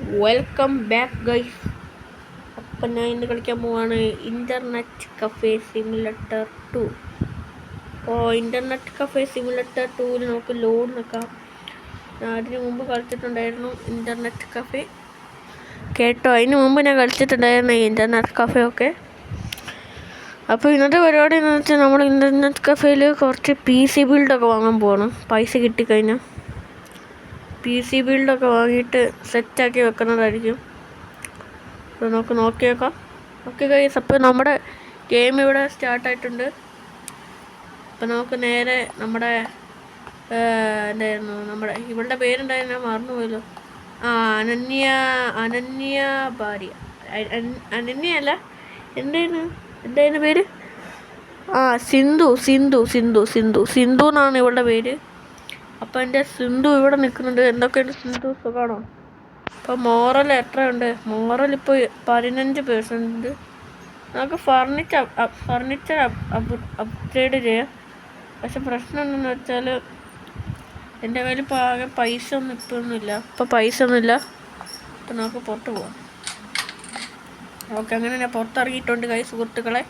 Welcome back guys. അപ്പം ഞാൻ ഇന്ന് കളിക്കാൻ പോവാണ് ഇൻ്റർനെറ്റ് കഫേ സിമുലേറ്റർ 2. അപ്പോൾ ഇൻ്റർനെറ്റ് കഫേ സിമുലേറ്റർ 2ൽ നമുക്ക് ലോഡ് നിൽക്കാം. അതിന് മുമ്പ് കളിച്ചിട്ടുണ്ടായിരുന്നു ഇൻ്റർനെറ്റ് കഫേ കേട്ടോ. അതിന് മുമ്പ് ഞാൻ കളിച്ചിട്ടുണ്ടായിരുന്നു ഇൻ്റർനെറ്റ് കഫേ ഒക്കെ. അപ്പോൾ ഇന്നത്തെ പരിപാടി എന്ന് വെച്ചാൽ നമ്മൾ ഇൻ്റർനെറ്റ് കഫേയിൽ കുറച്ച് PC ബിൽഡൊക്കെ വാങ്ങാൻ പോകണം. പൈസ കിട്ടിക്കഴിഞ്ഞാൽ PC ബിൽഡൊക്കെ വാങ്ങിയിട്ട് സെറ്റാക്കി വെക്കുന്നതായിരിക്കും. അപ്പോൾ നമുക്ക് നോക്കിയേക്കാം. ഓക്കെ ഗൈസ്, അപ്പോൾ നമ്മുടെ ഗെയിം ഇവിടെ സ്റ്റാർട്ടായിട്ടുണ്ട്. അപ്പോൾ നമുക്ക് നേരെ നമ്മുടെ എന്തായിരുന്നു ഇവളുടെ പേരുണ്ടായിരുന്നു, ഞാൻ മറന്നുപോയല്ലോ. അനന്യ ഭാര്യ. അനന്യ അല്ല, എന്തായിരുന്നു പേര്? സിന്ധു എന്നാണ് ഇവളുടെ പേര്. അപ്പം എൻ്റെ സിന്ധു ഇവിടെ നിൽക്കുന്നുണ്ട്. എന്തൊക്കെയുണ്ട് സിന്ധു, സുഖമാണോ? അപ്പോൾ മോറൽ എത്രയുണ്ട്? മോറൽ ഇപ്പോൾ 15%. നമുക്ക് ഫർണിച്ചർ അപ്ഗ്രേഡ് ചെയ്യാം. പക്ഷെ പ്രശ്നം എന്താണെന്ന് വെച്ചാൽ എൻ്റെ കയ്യിൽ ഇപ്പോൾ ആകെ പൈസ ഒന്നും ഒന്നുമില്ല. അപ്പോൾ നമുക്ക് പുറത്ത് പോവാം. ഓക്കെ, അങ്ങനെ ഞാൻ പുറത്തിറങ്ങിയിട്ടുണ്ട് സുഹൃത്തുക്കളെ,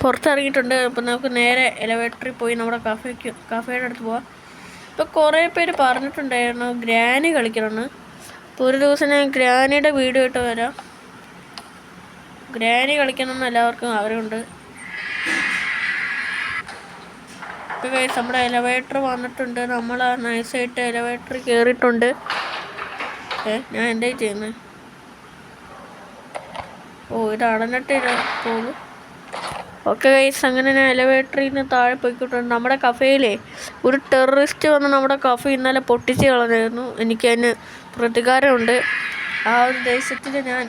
പുറത്തിറങ്ങിയിട്ടുണ്ട്. അപ്പോൾ നമുക്ക് നേരെ എലവേറ്ററിൽ പോയി നമ്മുടെ കഫേയുടെ അടുത്ത് പോവാം. ഇപ്പോൾ കുറേ പേര് പറഞ്ഞിട്ടുണ്ടായിരുന്നു ഗ്രാനി കളിക്കണമെന്ന്. അപ്പോൾ ഒരു ദിവസം ഞാൻ ഗ്രാനിയുടെ വീഡിയോ ഇട്ട് വരാം. ഗ്രാനി കളിക്കണമെന്ന് എല്ലാവർക്കും ആഗ്രഹമുണ്ട്. ഇപ്പോൾ ഗൈസ് നമ്മുടെ എലവേറ്റർ വന്നിട്ടുണ്ട്. നമ്മൾ നൈസായിട്ട് എലവേറ്ററിൽ കയറിയിട്ടുണ്ട്. ഞാൻ എന്തായി ചെയ്യുന്നത്? ഇത് അടഞ്ഞിട്ട് പോകും. ഓക്കെ ഗൈസ്, അങ്ങനെ ഞാൻ എലവേറ്ററിൽ നിന്ന് താഴെ പോയിക്കൊണ്ടിട്ടുണ്ട്. നമ്മുടെ കഫേയിലെ ഒരു ടെററിസ്റ്റ് വന്ന് നമ്മുടെ കഫേ ഇന്നലെ പൊട്ടിച്ച് കളഞ്ഞായിരുന്നു. എനിക്കതിന് പ്രതികാരമുണ്ട്. ആ ഒരു ദേശത്തിൽ ഞാൻ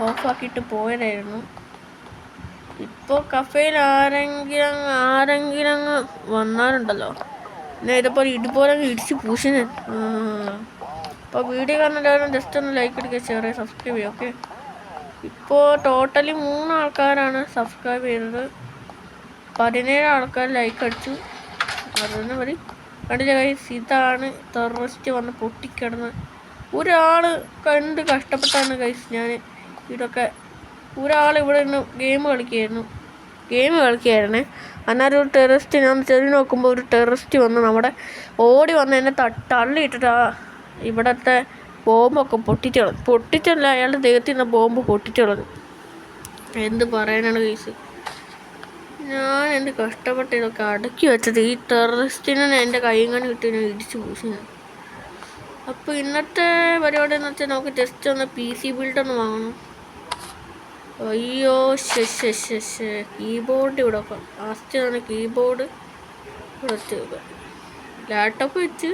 ഓഫാക്കിയിട്ട് പോയതായിരുന്നു. ഇപ്പോൾ കഫേയിൽ ആരെങ്കിലും അങ്ങ് വന്നാലുണ്ടല്ലോ, ഞാൻ ഇതുപോലെ ഇടിച്ച് പൂശി. അപ്പോൾ വീഡിയോ കാണുന്നവരും ജസ്റ്റ് ഒന്ന് ലൈക്ക് അടിക്കുക, ഷെയർ ചെയ്യുക, സബ്സ്ക്രൈബ് ചെയ്യുക. ഓക്കെ, ഇപ്പോൾ ടോട്ടലി 3 ആൾക്കാരാണ് സബ്സ്ക്രൈബ് ചെയ്തത്. 17 ആൾക്കാർ ലൈക്ക് അടിച്ചു. അതൊന്നും മതി. കണ്ടില്ല ഗൈസ്, ഇതാണ് ടെററിസ്റ്റ് വന്ന് പൊട്ടിക്കിടന്ന്. ഒരാൾ കണ്ട് കഷ്ടപ്പെട്ടാണ് ഗൈസ് ഞാൻ ഇതൊക്കെ. ഒരാൾ ഇവിടെ നിന്ന് ഗെയിം കളിക്കുകയായിരുന്നേ. അന്നേരം ഒരു ടെററിസ്റ്റ്, ഞാൻ ചെറിയ നോക്കുമ്പോൾ ഒരു ടെററിസ്റ്റ് വന്ന് ഓടി വന്ന് എന്നെ തള്ളിയിട്ടിട്ട് ഇവിടുത്തെ ബോംബൊക്കെ പൊട്ടിച്ചല്ല, അയാളുടെ ദേഹത്തിൽ നിന്ന് ബോംബ് പൊട്ടിച്ചളഞ്ഞു. എന്ത് പറയാനാണ് ഗൈസ്, ഞാൻ എൻ്റെ കഷ്ടപ്പെട്ട് ഇതൊക്കെ അടക്കി വെച്ചത്. ഈ ടെററിസ്റ്റിനെ എൻ്റെ കൈയും കിട്ടി ഞാൻ ഇടിച്ച് പൂശി. അപ്പോൾ ഇന്നത്തെ പരിപാടി എന്ന് വെച്ചാൽ നമുക്ക് ജസ്റ്റ് ഒന്ന് PC ബിൽഡൊന്ന് വാങ്ങണം. അയ്യോ കീബോർഡ് ഇവിടെ വെക്കാം. ലാസ്റ്റ് ആണ് കീബോർഡ് ഇവിടെ വെച്ച്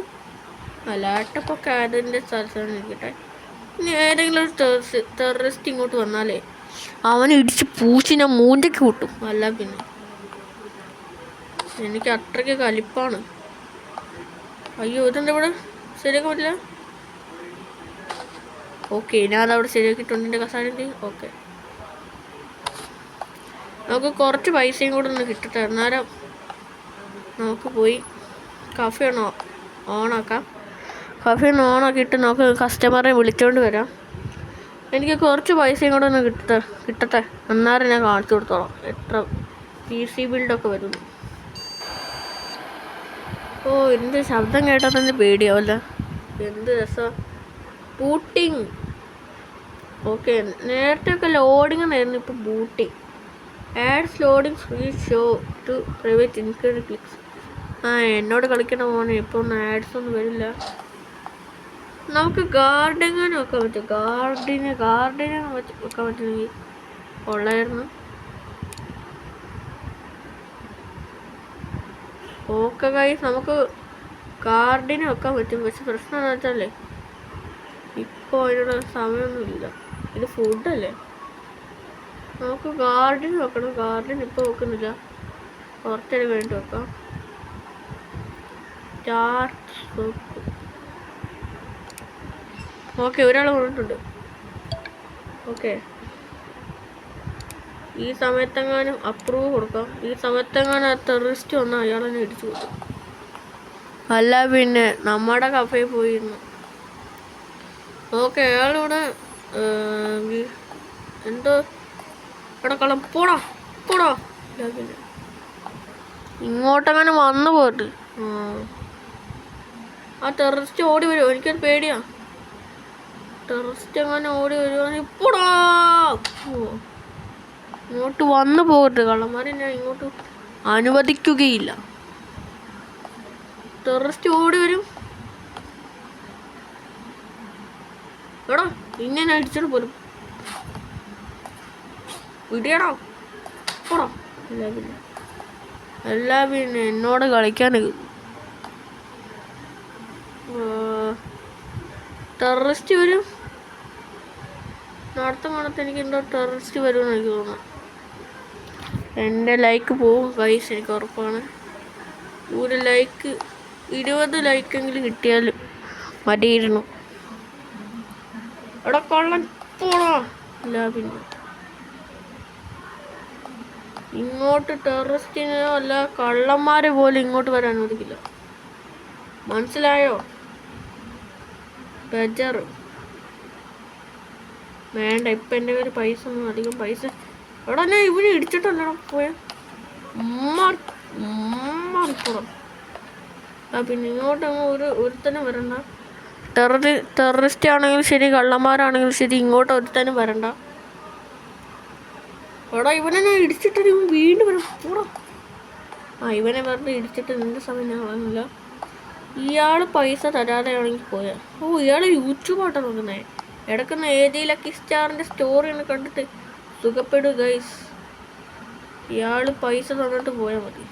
ലാപ്ടോപ്പൊക്കെ അതിൻ്റെ സ്ഥലത്താണ് ഇരിക്കട്ടെ. ഇനി ഏതെങ്കിലും ഒരു ടെററിസ്റ്റ് ഇങ്ങോട്ട് വന്നാലേ അവനെ ഇടിച്ച് പൂച്ചി ഞാൻ മൂഞ്ചയ്ക്ക് കൂട്ടും. അല്ല പിന്നെ എനിക്ക് അത്രയ്ക്ക് കലിപ്പാണ്. അയ്യോ, ഇതെന്താ ഇവിടെ ശരിയാക്കാൻ പറ്റില്ല. ഓക്കെ, ഞാനവിടെ ശരിയാക്കിയിട്ടുണ്ട് എൻ്റെ കസാരയിൽ. ഓക്കെ, നമുക്ക് കുറച്ച് പൈസയും കൂടെ ഒന്ന് കിട്ടട്ടെ. അന്നേരം നമുക്ക് പോയി കഫേ ഒന്ന് ഓണാക്കാം. കഫേ ഒന്ന് ഓണാക്കിയിട്ട് നമുക്ക് കസ്റ്റമറെ വിളിച്ചുകൊണ്ട് വരാം. എനിക്ക് കുറച്ച് പൈസയും കൂടെ ഒന്ന് കിട്ടട്ടെ. അന്നേരം ഞാൻ കാണിച്ചു കൊടുത്തോളാം എത്ര PC ബിൽഡൊക്കെ വരുന്നു. ഇതിൻ്റെ ശബ്ദം കേട്ടാൽ തന്നെ പേടിയാവല്ല. എന്ത് രസം. ബൂട്ടിങ്. ഓക്കെ, നേരത്തെയൊക്കെ ലോഡിങ് ആയിരുന്നു, ഇപ്പോൾ booting. Ads loading free show to private include clicks. എന്നോട് കളിക്കണ പോണേ. ഇപ്പോൾ ഒന്നും ആഡ്സ് ഒന്നും വരില്ല. നമുക്ക് ഗാർഡനിങ് വെക്കാൻ പറ്റും. ഗാർഡനിങ് വെക്കാൻ പറ്റുമെങ്കിൽ കൊള്ളായിരുന്നു. ഓക്കെ ഗൈസ്, നമുക്ക് ഗാർഡനിങ് വെക്കാൻ പറ്റും. പക്ഷെ പ്രശ്നം എന്താ വെച്ചാലേ ഇപ്പോൾ അതിനുള്ള സമയമൊന്നുമില്ല. ഇത് ഫുഡല്ലേ. നമുക്ക് ഗാർഡനിങ് വെക്കണം. ഗാർഡൻ ഇപ്പോൾ വെക്കുന്നില്ല, കുറച്ചേരം വേണ്ടി വെക്കാം. ഓക്കെ, ഒരാൾ വന്നിട്ടുണ്ട്. ഓക്കെ, ഈ സമയത്തെങ്ങാനും അപ്രൂവ് കൊടുക്കാം. ഈ സമയത്തെങ്ങാനും ടെററിസ്റ്റ് വന്നാൽ അയാളെന്നെ ഇടിച്ചു കൊടുക്കും. അല്ല പിന്നെ നമ്മുടെ കഫേ പോയിരുന്നു. ഓക്കെ അയാളിവിടെ എന്തോ ഇവിടെ കള്ളം പോടാ പോടാ. പിന്നെ ഇങ്ങോട്ടങ്ങനെ വന്നു പോയിട്ട് ആ ടെററിസ്റ്റ് ഓടി വരുമോ? എനിക്കത് പേടിയാ. ടെററിസ്റ്റ് അങ്ങനെ ഓടി വരുവാണെങ്കിൽ ഇപ്പോടാ. ഇങ്ങോട്ട് വന്നു പോകട്ടെ, കള്ളന്മാരെ ഞാൻ ഇങ്ങോട്ട് അനുവദിക്കുകയില്ല. ടെററിസ്റ്റ് ഓടി വരും. എടാ പിന്നെ ഞാൻ അടിച്ചിട്ട് പോലും വിടിയടാ പോടാ. എല്ലാ പിന്നെ എന്നോട് കളിക്കാൻ ടെററിസ്റ്റ് വരും. നടത്തം കാണത്ത് എനിക്ക് എന്തോ ടെററിസ്റ്റ് വരുമെന്ന് എനിക്ക് തോന്നുന്നു. എൻ്റെ ലൈക്ക് പോകും ഗൈസ്, എനിക്ക് ഉറപ്പാണ്. ഒരു ലൈക്ക് 20 ലൈക്കെങ്കിലും കിട്ടിയാലും മതിയിരുന്നു. എടാ കള്ളൻ പോണോ? ഇല്ല പിന്നെ ഇങ്ങോട്ട് ടെററിസ്റ്റിനെയോ അല്ല കള്ളന്മാരെ പോലും ഇങ്ങോട്ട് വരാൻ അനുവദിക്കില്ല. മനസ്സിലായോ? ബജർ വേണ്ട. ഇപ്പം എൻ്റെ കയ്യിൽ പൈസ ഒന്നും അധികം പൈസ. എടാ ഞാൻ ഇവിടെ ഇടിച്ചിട്ടല്ലടാ പോയ മാറിപ്പോടാം. പിന്നെ ഇങ്ങോട്ടങ്ങ് ഒരുത്തനും വരണ്ട. ടെററിസ്റ്റ് ആണെങ്കിലും ശരി, കള്ളന്മാരാണെങ്കിലും ശരി, ഇങ്ങോട്ട് ഒരുത്തനും വരണ്ട. എടാ ഇവനെ ഞാൻ ഇടിച്ചിട്ട് ഇവൻ വീണ്ടും വരും പോടാ. ഇവനെ വെറുതെ ഇടിച്ചിട്ട് നിന്റെ സമയം ഞാൻ കളഞ്ഞില്ല. ഇയാൾ പൈസ തരാതെയാണെങ്കിൽ പോയാൽ ഇയാൾ യൂട്യൂബായിട്ടാണ് നോക്കുന്നത്. ഇടയ്ക്കുന്ന AJ ലക്കി സ്റ്റാറിൻ്റെ സ്റ്റോറി ഒന്ന് കണ്ടിട്ട് സുഖപ്പെടുക ഗൈസ്. ഇയാൾ പൈസ തന്നിട്ട് പോയാൽ മതി.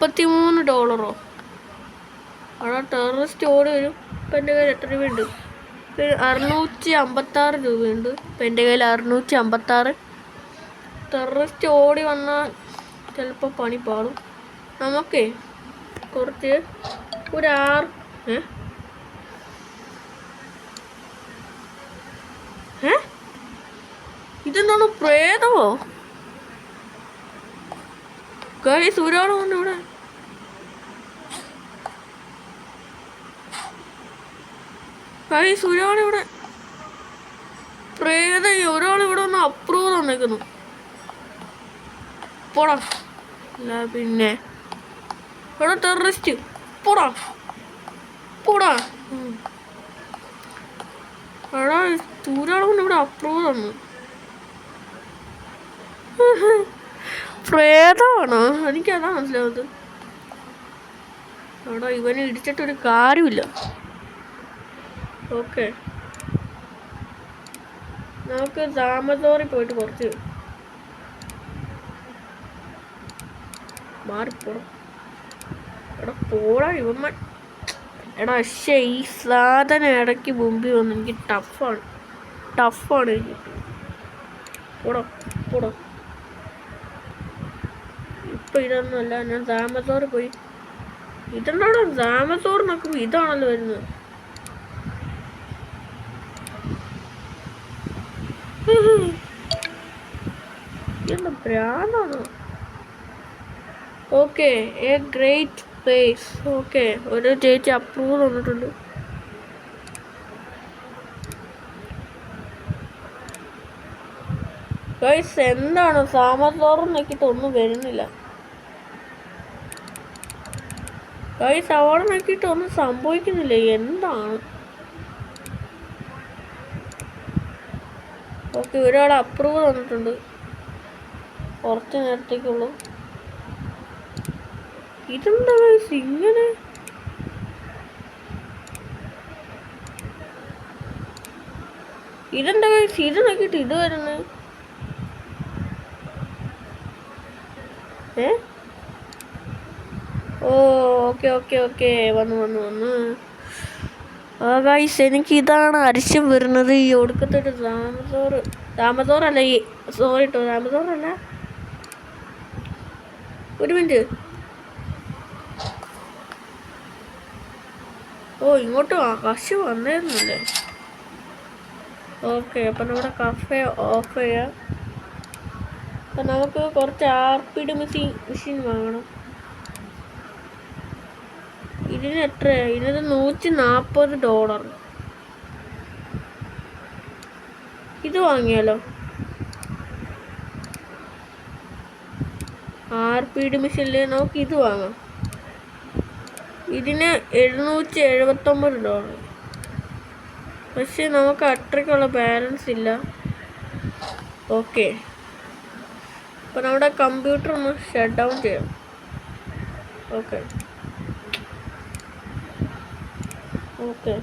$33. അവിടെ ടെററിസ്റ്റ് ഓടി വരും. ഇപ്പം എൻ്റെ കയ്യിൽ എത്ര രൂപയുണ്ട്? 656 രൂപയുണ്ട്. ഇപ്പം എൻ്റെ കയ്യിൽ 656. ടെററിസ്റ്റ് ഓടി വന്നാൽ ചിലപ്പോൾ പണി പാടും. നമുക്കേ കുറച്ച് ഒരു 6 ഇതെന്താണ് പ്രേതമോ? ഗൈസ് ഒരാളുണ്ട് ഇവിടെ. ഗൈസ് ഒരാളിവിടെ പ്രേതം. ഒരാളിവിടെ ഒന്ന് അപ്രൂവ് തന്നേക്കുന്നു. പോടാ. അല്ല പിന്നെ ഇവിടെ ടെററിസ്റ്റ് പോടാ പോടാ. എടാ ഒരാളുകൊണ്ട് ഇവിടെ അപ്രൂവ് തന്നു. പ്രേതമാണോ? എനിക്കതാ മനസ്സിലാവുന്നത്. എടാ ഇവനെ ഇടിച്ചിട്ടൊരു കാര്യമില്ല. ഓക്കെ നമുക്ക് സാമസോറി പോയിട്ട് കുറച്ച് മാറിപ്പോടാം. എടാ പോടാ ഇവന്മാർ. എടാ ഈ സാധനം ഇടയ്ക്ക് മുമ്പിൽ വന്ന് എനിക്ക് ടഫാണ് എനിക്ക്. പോടാ പോടാ. ഇപ്പം ഇതൊന്നുമല്ല, ഞാൻ സാമസോറ് പോയി. ഇതെന്താണോ സാമസോറ് നോക്കുമ്പോൾ ഇതാണല്ലോ വരുന്നത്. എന്താ ഭ്രാന്താണോ? Okay a great place. Okay ഒരു ചേച്ചി അപ്രൂവ് തന്നിട്ടുണ്ട്. ഗൈസ് എന്താണ് സാമസോറും നോക്കിയിട്ട് ഒന്നും വരുന്നില്ല. ഗൈസ് അവിടെ നോക്കിയിട്ട് ഒന്നും സംഭവിക്കുന്നില്ല. എന്താണ്? ഓക്കെ ഒരാൾ അപ്രൂവ് തന്നിട്ടുണ്ട്. കുറച്ച് നേരത്തേക്കുള്ളൂ. ഇതെന്താ ഗൈസ് ഇങ്ങനെ? ഇതെന്താ ഗൈസ് ഇത് നോക്കിയിട്ട് ഇത് വരുന്നത്? ഓക്കെ വന്നു. ഗൈസ് എനിക്ക് ഇതാണ് അരിശം വരുന്നത്. ഈ ഒടുക്കത്തൊരു താമസോറല്ല ഈ സോറി കേട്ടോ, താമസോറല്ല. ഒരു മിനിറ്റ്. ഇങ്ങോട്ട് കശി വന്നായിരുന്നല്ലേ. ഓക്കെ അപ്പം നമ്മുടെ കഫേ ഓഫ് ചെയ്യാം. അപ്പം നമുക്ക് കുറച്ച് RPD മെഷീൻ വാങ്ങണം. ഇതിന് എത്രയാണ്? ഇതിന് $140. ഇത് വാങ്ങിയാലോ? RPD മെഷീനിൽ നമുക്ക് ഇത് വാങ്ങാം. ഇതിന് $779. പക്ഷെ നമുക്ക് അത്രയ്ക്കുള്ള ബാലൻസ് ഇല്ല. ഓക്കെ, അപ്പോൾ നമ്മുടെ കമ്പ്യൂട്ടർ ഒന്ന് ഷട്ട് ഡൗൺ ചെയ്യാം. ഓക്കെ ഓക്കെ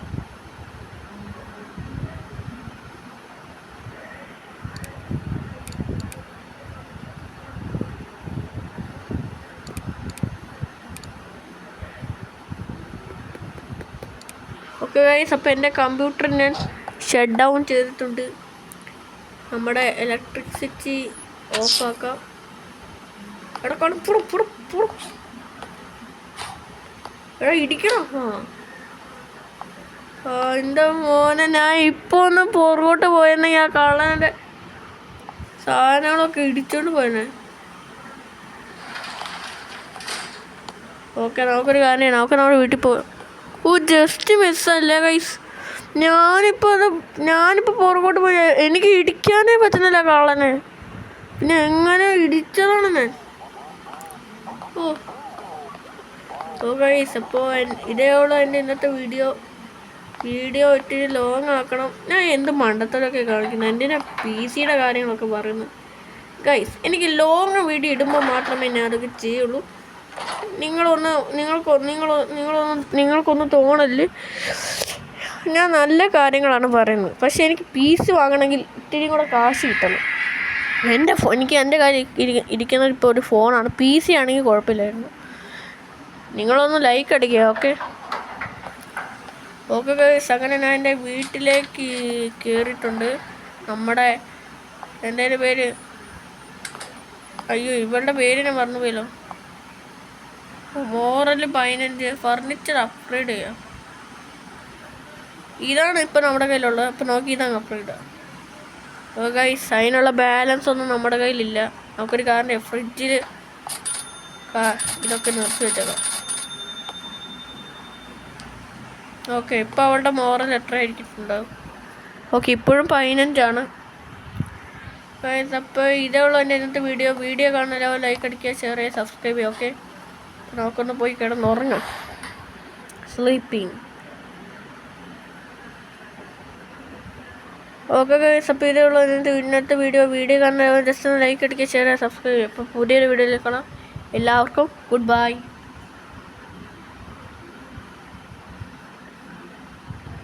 ഓക്കെ ഗൈസ്, അപ്പോൾ എൻ്റെ കമ്പ്യൂട്ടർ ഞാൻ ഷട്ട് ഡൗൺ ചെയ്തിട്ടുണ്ട്. നമ്മുടെ ഇലക്ട്രിസിറ്റി ഓഫാക്കാം. എടാ ഇടിക്കണം. എൻ്റെ മോനെ, ഞാൻ ഇപ്പോൾ ഒന്ന് പുറകോട്ട് പോയെന്നെങ്കിൽ ആ കള്ളൻ്റെ സാധനങ്ങളൊക്കെ ഇടിച്ചോണ്ട് പോയെന്നെ. ഓക്കെ, നമുക്കൊരു കാര്യം, നമുക്ക് നമ്മുടെ വീട്ടിൽ പോകാം. ജസ്റ്റ് മിസ്സല്ലേ ഗൈസ്. ഞാനിപ്പോൾ പുറകോട്ട് പോയി, എനിക്ക് ഇടിക്കാനേ പറ്റുന്നില്ല കള്ളനെ. പിന്നെ എങ്ങനെ ഇടിച്ചതാണ് ഞാൻ. ഓ ഗൈസ്, അപ്പോൾ ഇതേയുള്ളൂ എൻ്റെ ഇന്നത്തെ വീഡിയോ ഒത്തിരി ലോങ് ആക്കണം. ഞാൻ എന്ത് മണ്ടത്തരമൊക്കെ കാണിക്കുന്നത്, എന്തിനാ PC യുടെ കാര്യങ്ങളൊക്കെ പറയുന്നത്. ഗൈസ്, എനിക്ക് ലോങ് വീഡിയോ ഇടുമ്പോൾ മാത്രമേ ഞാൻ അതൊക്കെ ചെയ്യുള്ളൂ. നിങ്ങൾക്കൊന്ന് തോന്നല് ഞാൻ നല്ല കാര്യങ്ങളാണ് പറയുന്നത്. പക്ഷേ എനിക്ക് PC വാങ്ങണമെങ്കിൽ ഇത്തിരി കൂടെ കാശ് കിട്ടണം. എനിക്ക് എൻ്റെ കാര്യം ഇരിക്കുന്നത് ഇപ്പോൾ ഒരു ഫോണാണ്. PC ആണെങ്കിൽ കുഴപ്പമില്ലായിരുന്നു. നിങ്ങളൊന്ന് ലൈക്ക് അടിക്കുക. ഓക്കെ ഗൈസ്, അങ്ങനെ ഞാൻ എൻ്റെ വീട്ടിലേക്ക് കയറിയിട്ടുണ്ട്. എൻ്റെ പേര്, അയ്യോ ഇവളുടെ പേര് ഞാൻ മറന്നുപോയല്ലോ. മോറൽ 15 ഫർണിച്ചർ അപ്ഗ്രേഡ് ചെയ്യാം. ഇതാണ് ഇപ്പം നമ്മുടെ കയ്യിലുള്ളത്. അപ്പം നോക്കി ഇതങ്ങ് അപ്ഗ്രേഡ് ചെയ്യാം. ഗൈസ്, അതിനുള്ള ബാലൻസ് ഒന്നും നമ്മുടെ കയ്യിലില്ല. നമുക്കൊരു കാര്യം, ഫ്രിഡ്ജിൽ ഇതൊക്കെ നിർത്തി വെച്ചേക്കാം. ഓക്കെ, ഇപ്പോൾ അവളുടെ മോറൽ എത്ര ആയിരിക്കുന്നുണ്ടാവും? ഓക്കെ, ഇപ്പോഴും 15 ഗൈസ്. അപ്പോൾ ഇതേ ഉള്ളൂ എൻ്റെ ഇന്നത്തെ വീഡിയോ കാണുന്ന ലൈക്ക് അടിക്കുക, ഷെയർ ചെയ്യുക, സബ്സ്ക്രൈബ് ചെയ്യുക. ഓക്കെ, നമുക്കൊന്ന് പോയി കിടന്നുറങ്ങാം. സ്ലീപ്പിംഗ്. ഓക്കെ ഗൈസ്, അപ്പോൾ ഇതേ ഉള്ളൂ ഇന്നത്തെ വീഡിയോ കാണുന്ന ജസ്റ്റ് ഒന്ന് ലൈക്ക് അടിക്കുക, ഷെയർ ചെയ്യുക, സബ്സ്ക്രൈബ് ചെയ്യുക. അപ്പോൾ പുതിയൊരു വീഡിയോയിൽ കാണാം. എല്ലാവർക്കും ഗുഡ് ബൈ.